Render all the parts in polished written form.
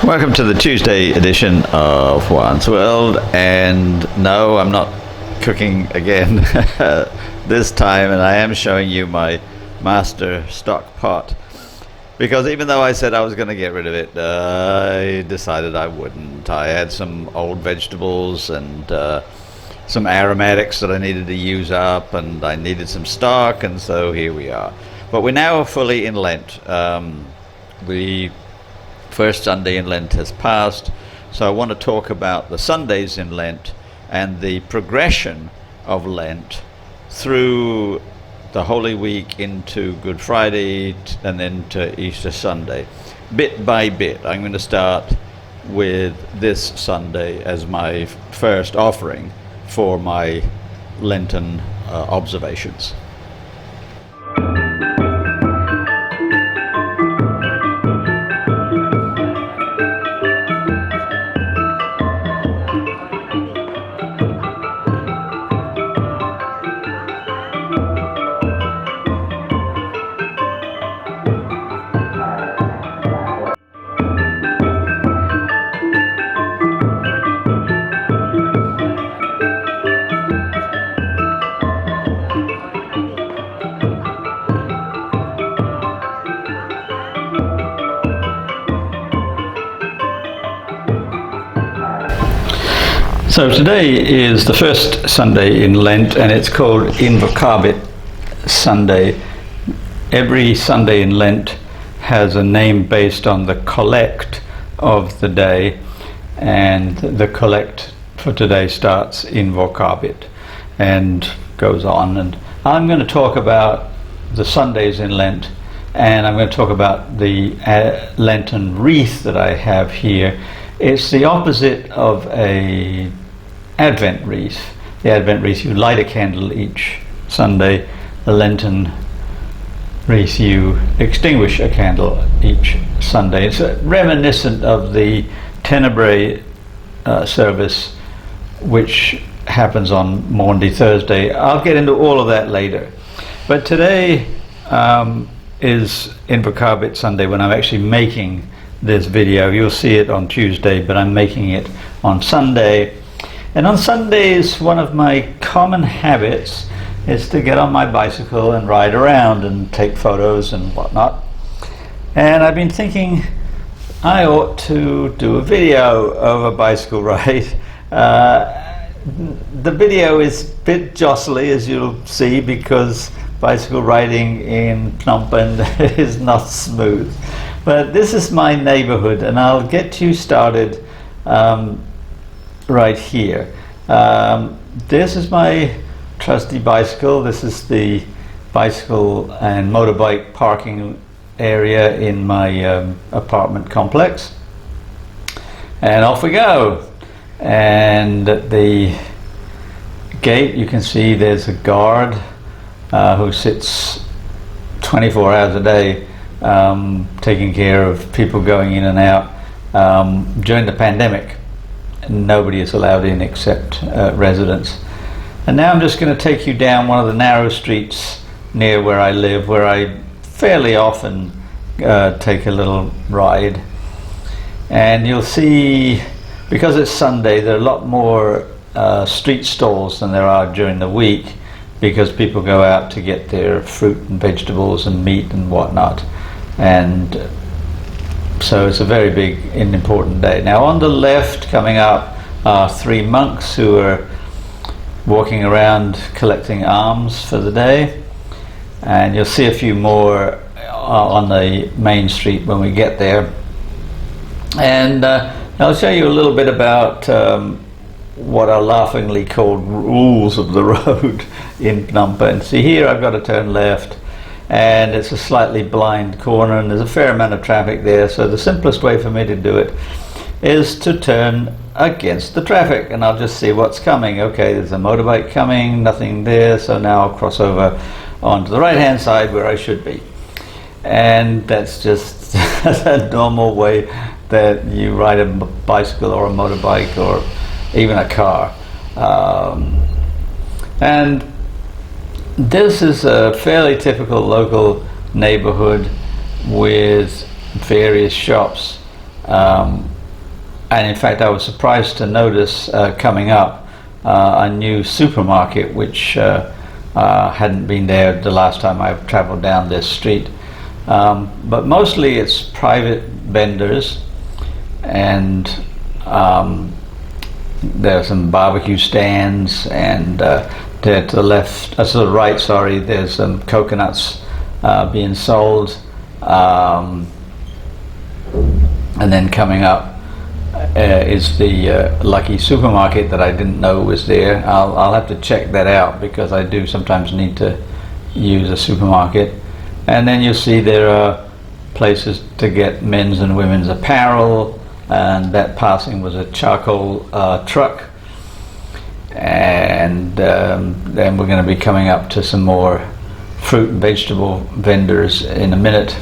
Welcome to the Tuesday edition of Juan's World, and no, I'm not cooking again this time, and I am showing you my master stock pot, because even though I said I was going to get rid of it, I decided I wouldn't. I had some old vegetables and some aromatics that I needed to use up, and I needed some stock, and so here we are. But we're now fully in Lent. The first Sunday in Lent has passed, so I want to talk about the Sundays in Lent and the progression of Lent through the Holy Week into Good Friday and then to Easter Sunday, bit by bit. I'm going to start with this Sunday as my first offering for my Lenten observations. So today is the first Sunday in Lent, and it's called Invocabit Sunday. Every Sunday in Lent has a name based on the collect of the day, and the collect for today starts Invocabit and goes on. And I'm going to talk about the Sundays in Lent, and I'm going to talk about the Lenten wreath that I have here. It's the opposite of a Advent wreath. The Advent wreath, you light a candle each Sunday. The Lenten wreath, you extinguish a candle each Sunday. It's reminiscent of the Tenebrae service, which happens on Maundy Thursday. I'll get into all of that later. But today is Invocabit Sunday, when I'm actually making this video. You'll see it on Tuesday, but I'm making it on Sunday. And on Sundays, one of my common habits is to get on my bicycle and ride around and take photos and whatnot. And I've been thinking I ought to do a video of a bicycle ride. The video is a bit jostly, as you'll see, because bicycle riding in Phnom Penh is not smooth. But this is my neighborhood, and I'll get you started right here. This is my trusty bicycle. This is the bicycle and motorbike parking area in my apartment complex. And off we go. And at the gate you can see there's a guard who sits 24 hours a day taking care of people going in and out. During the pandemic, nobody is allowed in except residents. And now I'm just going to take you down one of the narrow streets near where I live, where I fairly often take a little ride. And you'll see, because it's Sunday, there are a lot more street stalls than there are during the week, because people go out to get their fruit and vegetables and meat and whatnot. And so it's a very big and important day. Now on the left, coming up, are three monks who are walking around collecting alms for the day. And you'll see a few more on the main street when we get there. And I'll show you a little bit about what are laughingly called rules of the road in Phnom Penh. See, here I've got to turn left, and it's a slightly blind corner, and there's a fair amount of traffic there, so the simplest way for me to do it is to turn against the traffic, and I'll just see what's coming. Okay, there's a motorbike coming, nothing there, so now I'll cross over onto the right hand side where I should be. And that's just a normal way that you ride a bicycle or a motorbike or even a car. And this is a fairly typical local neighborhood with various shops. and in fact I was surprised to notice coming up a new supermarket which hadn't been there the last time I've traveled down this street. But mostly it's private vendors, and there are some barbecue stands, and there to the left, to the right, sorry, there's some coconuts being sold, and then coming up is the Lucky supermarket that I didn't know was there. I'll have to check that out, because I do sometimes need to use a supermarket. And then you'll see there are places to get men's and women's apparel, and that passing was a charcoal truck. And then we're going to be coming up to some more fruit and vegetable vendors in a minute.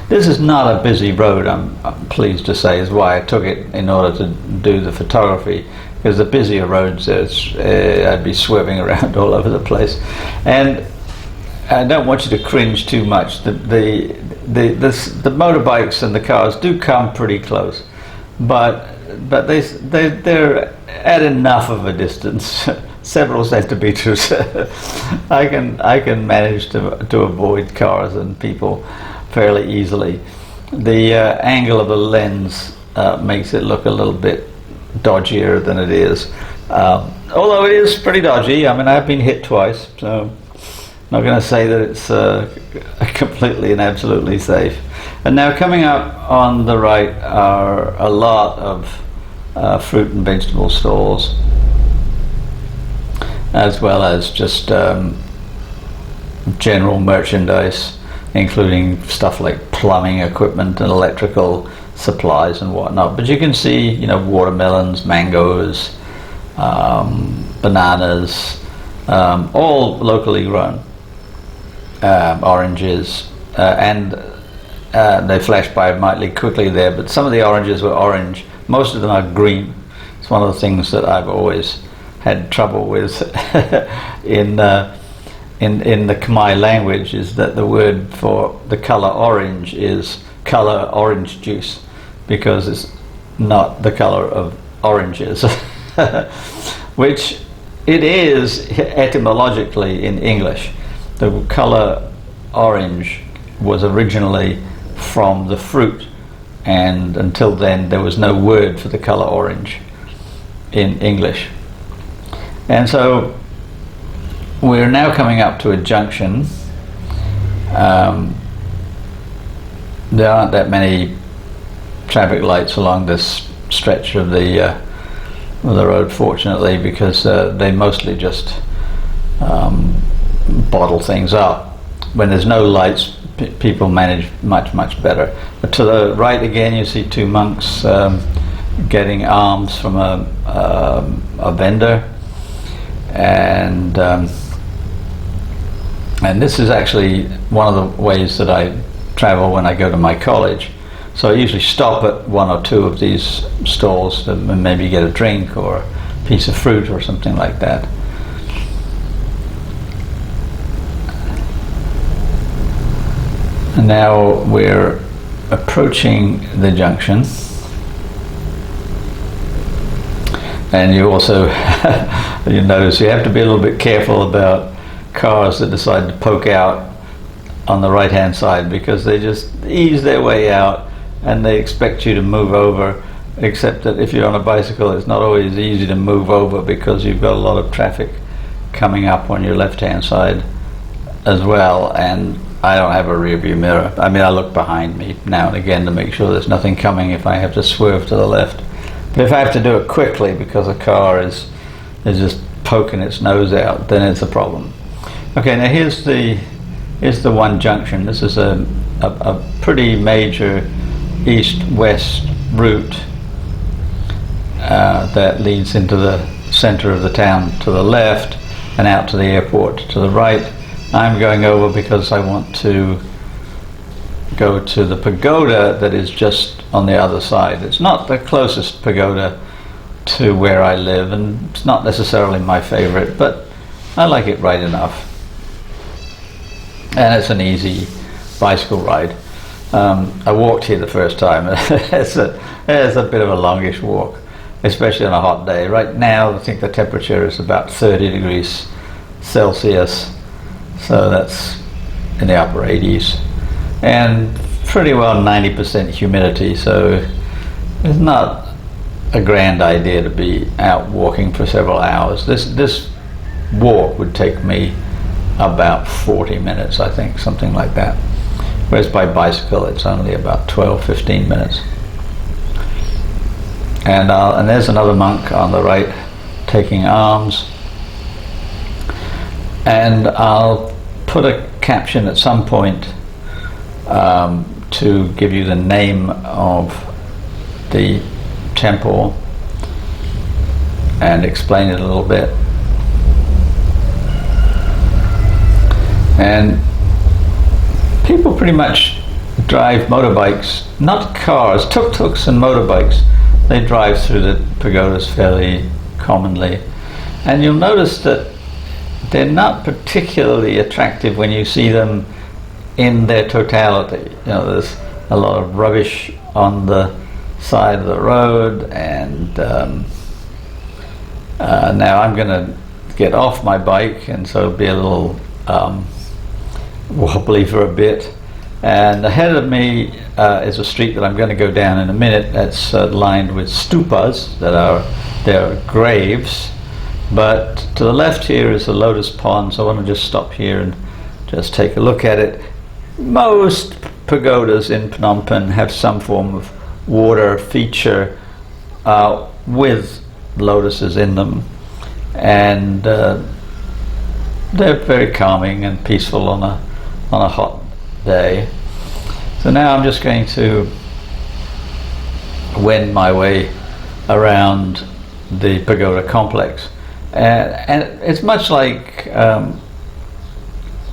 This is not a busy road, I'm pleased to say, is why I took it in order to do the photography, because the busier roads, I'd be swerving around all over the place. And I don't want you to cringe too much. The motorbikes and the cars do come pretty close, but they're at enough of a distance, several centimeters. I can manage to avoid cars and people fairly easily. The angle of the lens makes it look a little bit dodgier than it is, although it is pretty dodgy. I mean, I've been hit twice, so I'm not going to say that it's completely and absolutely safe. And now coming up on the right are a lot of fruit and vegetable stalls, as well as just general merchandise, including stuff like plumbing equipment and electrical supplies and whatnot. But you can see, you know, watermelons, mangoes, bananas, all locally grown, oranges, and they flashed by mightily quickly there, but some of the oranges were orange. Most of them are green. It's one of the things that I've always had trouble with in the Khmer language, is that the word for the color orange is color orange juice, because it's not the color of oranges, which it is etymologically in English. The color orange was originally from the fruit, and until then there was no word for the color orange in English. And so we're now coming up to a junction. There aren't that many traffic lights along this stretch of the road, fortunately, because they mostly just bottle things up. When there's no lights, people manage much better. But to the right again, you see two monks getting alms from a vendor, and this is actually one of the ways that I travel when I go to my college. So I usually stop at one or two of these stalls to maybe get a drink or a piece of fruit or something like that. And now we're approaching the junction, and you also you notice you have to be a little bit careful about cars that decide to poke out on the right hand side, because they just ease their way out and they expect you to move over, except that if you're on a bicycle it's not always easy to move over, because you've got a lot of traffic coming up on your left hand side as well. And I don't have a rear view mirror. I mean, I look behind me now and again to make sure there's nothing coming if I have to swerve to the left. But if I have to do it quickly because a car is just poking its nose out, then it's a problem. Okay, now here's the one junction. This is a pretty major east-west route that leads into the center of the town to the left and out to the airport to the right. I'm going over because I want to go to the pagoda that is just on the other side. It's not the closest pagoda to where I live, and it's not necessarily my favorite, but I like it right enough. And it's an easy bicycle ride. I walked here the first time. It's a bit of a longish walk, especially on a hot day. Right now, I think the temperature is about 30 degrees Celsius, so that's in the upper 80s, and pretty well 90% humidity, so it's not a grand idea to be out walking for several hours. This walk would take me about 40 minutes, I think, something like that. Whereas by bicycle it's only about 12-15 minutes. And there's another monk on the right taking alms. And I'll put a caption at some point to give you the name of the temple and explain it a little bit. And people pretty much drive motorbikes, not cars, tuk-tuks and motorbikes. They drive through the pagodas fairly commonly. And you'll notice that they're not particularly attractive when you see them in their totality. You know, there's a lot of rubbish on the side of the road, and now I'm going to get off my bike, and so be a little wobbly for a bit. And ahead of me is a street that I'm going to go down in a minute that's lined with stupas, they're graves. But to the left here is the lotus pond, so I want to just stop here and just take a look at it. Most pagodas in Phnom Penh have some form of water feature with lotuses in them, and they're very calming and peaceful on a hot day. So now I'm just going to wend my way around the pagoda complex. And it's much like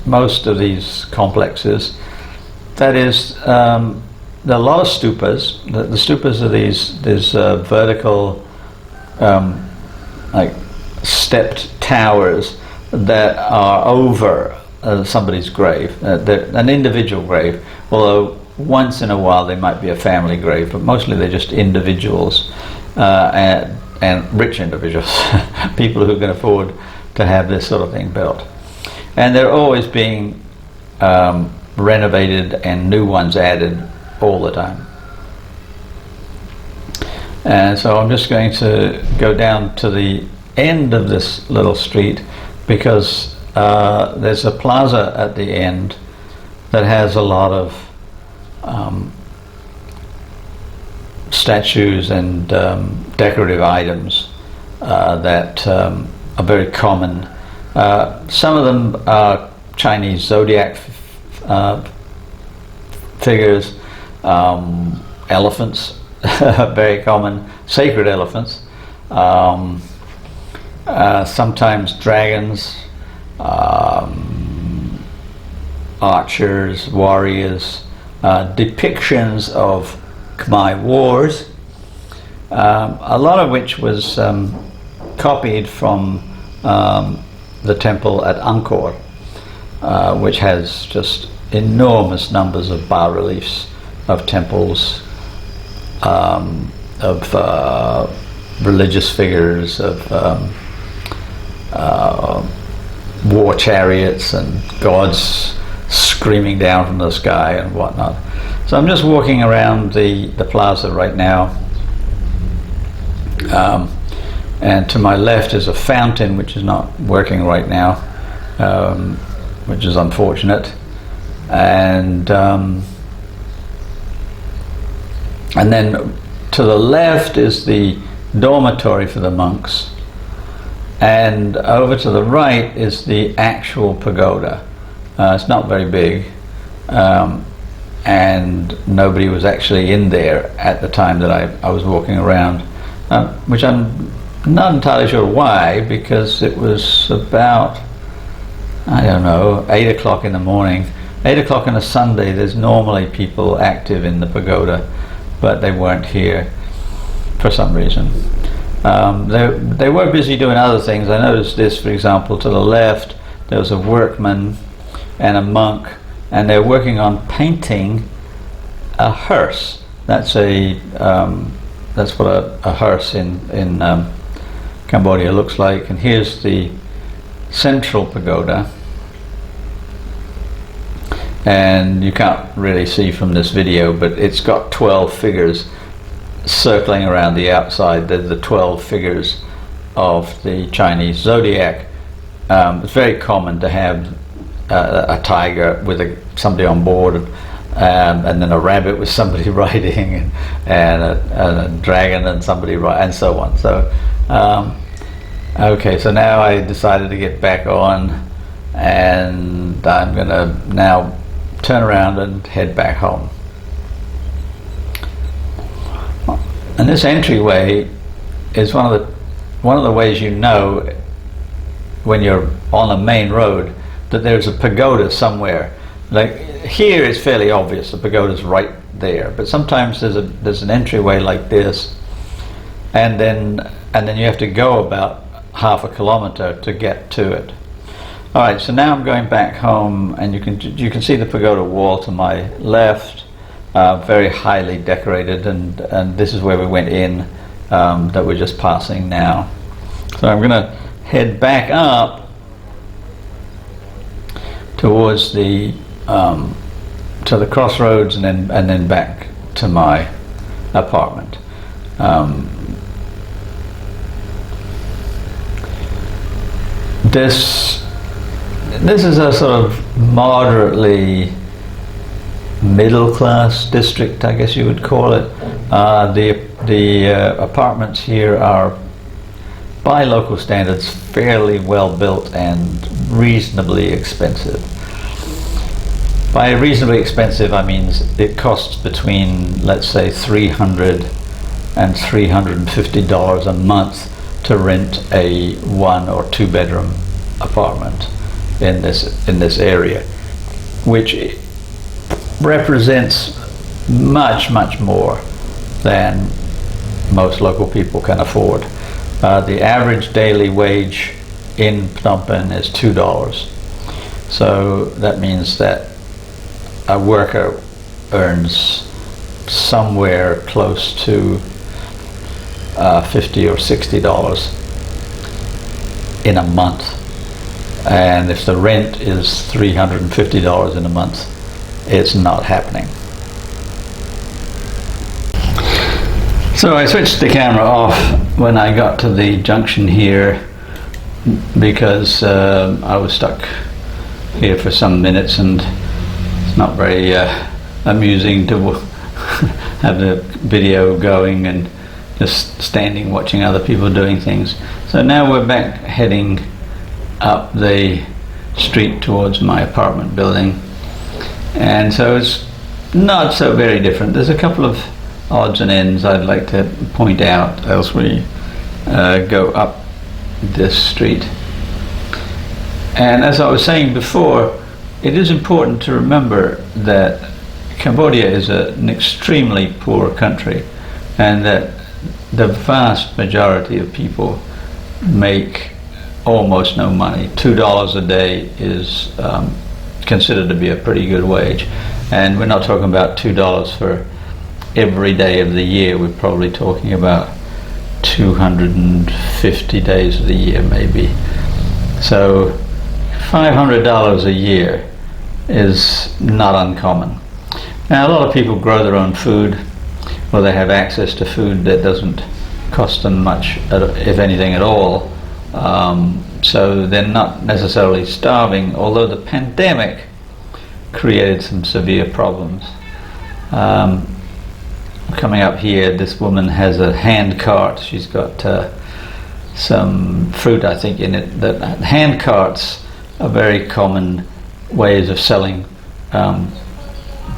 most of these complexes. That is, there are a lot of stupas. The stupas are these vertical, like stepped towers that are over somebody's grave, an individual grave. Although once in a while they might be a family grave, but mostly they're just individuals. And rich individuals, people who can afford to have this sort of thing built. And they're always being renovated and new ones added all the time. And so I'm just going to go down to the end of this little street, because there's a plaza at the end that has a lot of statues and decorative items that are very common. Some of them are Chinese zodiac figures, elephants, very common, sacred elephants, sometimes dragons, archers, warriors, depictions of Khmer wars, a lot of which was copied from the temple at Angkor, which has just enormous numbers of bas-reliefs of temples, of religious figures, of war chariots and gods screaming down from the sky and whatnot. So I'm just walking around the plaza right now, and to my left is a fountain which is not working right now, which is unfortunate, and then to the left is the dormitory for the monks, and over to the right is the actual pagoda. It's not very big, and nobody was actually in there at the time that I was walking around, which I'm not entirely sure why, because it was about, I don't know, 8 o'clock in the morning. 8 o'clock on a Sunday, there's normally people active in the pagoda, but they weren't here for some reason. They were busy doing other things. I noticed this, for example, to the left there was a workman and a monk, and they're working on painting a hearse. That's what a hearse in Cambodia looks like. And here's the central pagoda, and you can't really see from this video, but it's got 12 figures circling around the outside. They're the 12 figures of the Chinese zodiac. It's very common to have a tiger with somebody on board, and then a rabbit with somebody riding, and a dragon and somebody riding, and so on. So okay, so now I decided to get back on, and I'm gonna now turn around and head back home. And this entryway is one of the ways you know when you're on a main road that there's a pagoda somewhere. Like here, it's fairly obvious the pagoda's right there, but sometimes there's an entryway like this, and then you have to go about half a kilometer to get to it. All right, so now I'm going back home, and you can see the pagoda wall to my left, very highly decorated, and this is where we went in, that we're just passing now. So I'm going to head back up towards the to the crossroads, and then back to my apartment. This is a sort of moderately middle class district, I guess you would call it. The apartments here are, by local standards, fairly well built and reasonably expensive. By reasonably expensive, I mean it costs between, let's say, $300 and $350 a month to rent a 1 or 2 bedroom apartment in this area, which represents much more than most local people can afford. The average daily wage in Phnom Penh is $2. So that means that a worker earns somewhere close to $50 or $60 in a month. And if the rent is $350 in a month, it's not happening. So I switched the camera off when I got to the junction here, because I was stuck here for some minutes, and it's not very amusing to have the video going and just standing watching other people doing things. So now we're back heading up the street towards my apartment building, and so it's not so very different. There's a couple of odds and ends I'd like to point out as we go up this street. And as I was saying before, it is important to remember that Cambodia is an extremely poor country, and that the vast majority of people make almost no money. $2 a day is considered to be a pretty good wage, and we're not talking about $2 for every day of the year. We're probably talking about 250 days of the year maybe. So $500 a year is not uncommon. Now, a lot of people grow their own food, or they have access to food that doesn't cost them much, if anything at all. So they're not necessarily starving, although the pandemic created some severe problems. Coming up here, this woman has a hand cart. She's got some fruit, I think, in it. The hand carts are very common ways of selling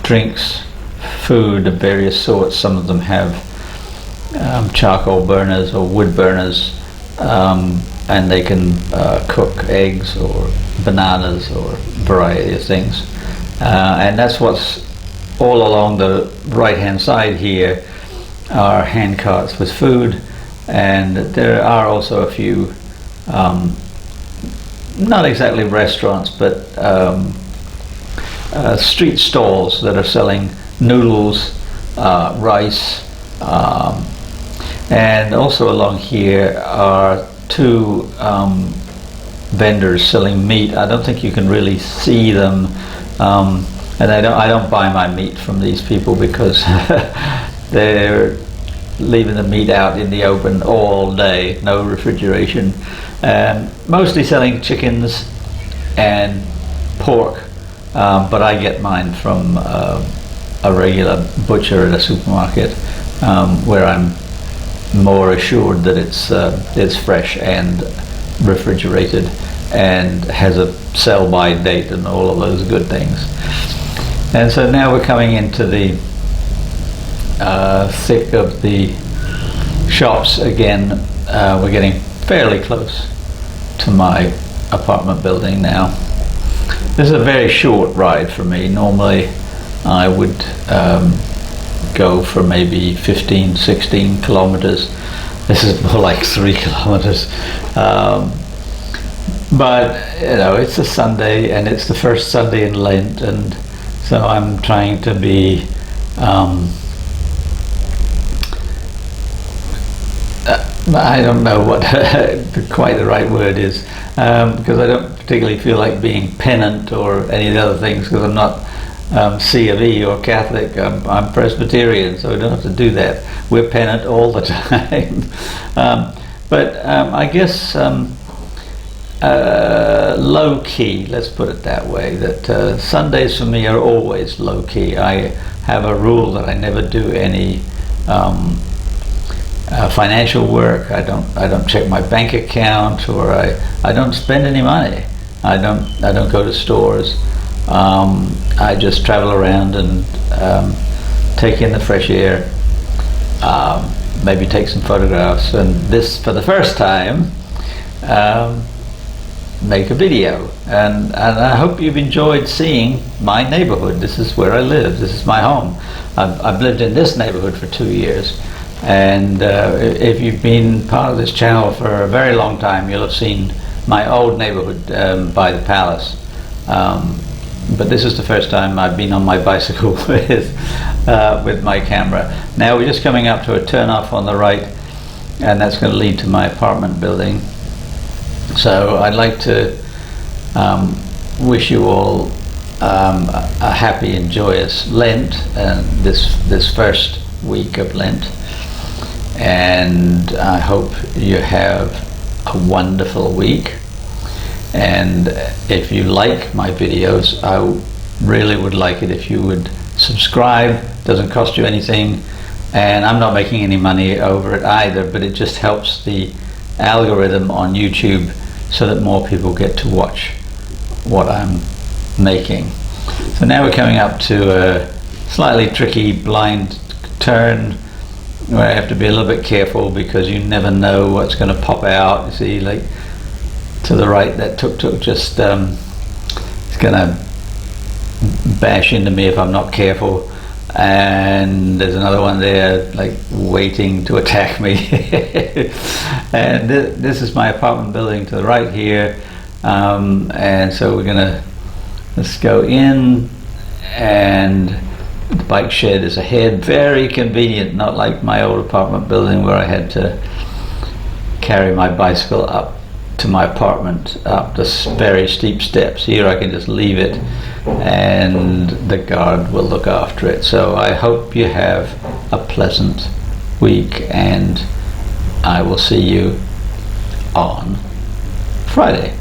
drinks, food of various sorts. Some of them have charcoal burners or wood burners, and they can cook eggs or bananas or a variety of things. And that's what's all along the right hand side here are hand carts with food, and there are also a few not exactly restaurants, but street stalls that are selling noodles, rice, and also along here are two vendors selling meat. I don't think you can really see them, and I don't buy my meat from these people because they're leaving the meat out in the open all day, no refrigeration. Mostly selling chickens and pork, but I get mine from a regular butcher at a supermarket, where I'm more assured that it's fresh and refrigerated and has a sell-by date and all of those good things. And so now we're coming into the thick of the shops again. We're getting fairly close to my apartment building now. This is a very short ride for me. Normally I would go for maybe 15, 16 kilometers. This is more like 3 kilometers. But you know, it's a Sunday and it's the first Sunday in Lent, and so I'm trying to be I don't know what quite the right word is, because I don't particularly feel like being penitent or any of the other things, because I'm not C of E or Catholic. I'm Presbyterian, so I don't have to do that. We're penitent all the time. But I guess low key, let's put it that way, that Sundays for me are always low key. I have a rule that I never do any financial work. I don't check my bank account, or I don't spend any money. I don't go to stores. I just travel around and take in the fresh air, maybe take some photographs, and this, for the first time, make a video. And I hope you've enjoyed seeing my neighborhood. This is where I live. This is my home. I've lived in this neighborhood for 2 years. And if you've been part of this channel for a very long time, you'll have seen my old neighborhood by the palace. But this is the first time I've been on my bicycle with my camera. Now we're just coming up to a turnoff on the right, and that's going to lead to my apartment building. So I'd like to wish you all a happy and joyous Lent, this first week of Lent. And I hope you have a wonderful week. And if you like my videos, I really would like it if you would subscribe. It doesn't cost you anything, and I'm not making any money over it either, but it just helps the algorithm on YouTube so that more people get to watch what I'm making. So now we're coming up to a slightly tricky blind turn where I have to be a little bit careful, because you never know what's going to pop out. You see, like to the right, that tuk-tuk just it's going to bash into me if I'm not careful, and there's another one there like waiting to attack me. And this is my apartment building to the right here, and so we're gonna, let's go in, and the bike shed is ahead. Very convenient, not like my old apartment building where I had to carry my bicycle up to my apartment up the very steep steps. Here I can just leave it and the guard will look after it. So I hope you have a pleasant week, and I will see you on Friday.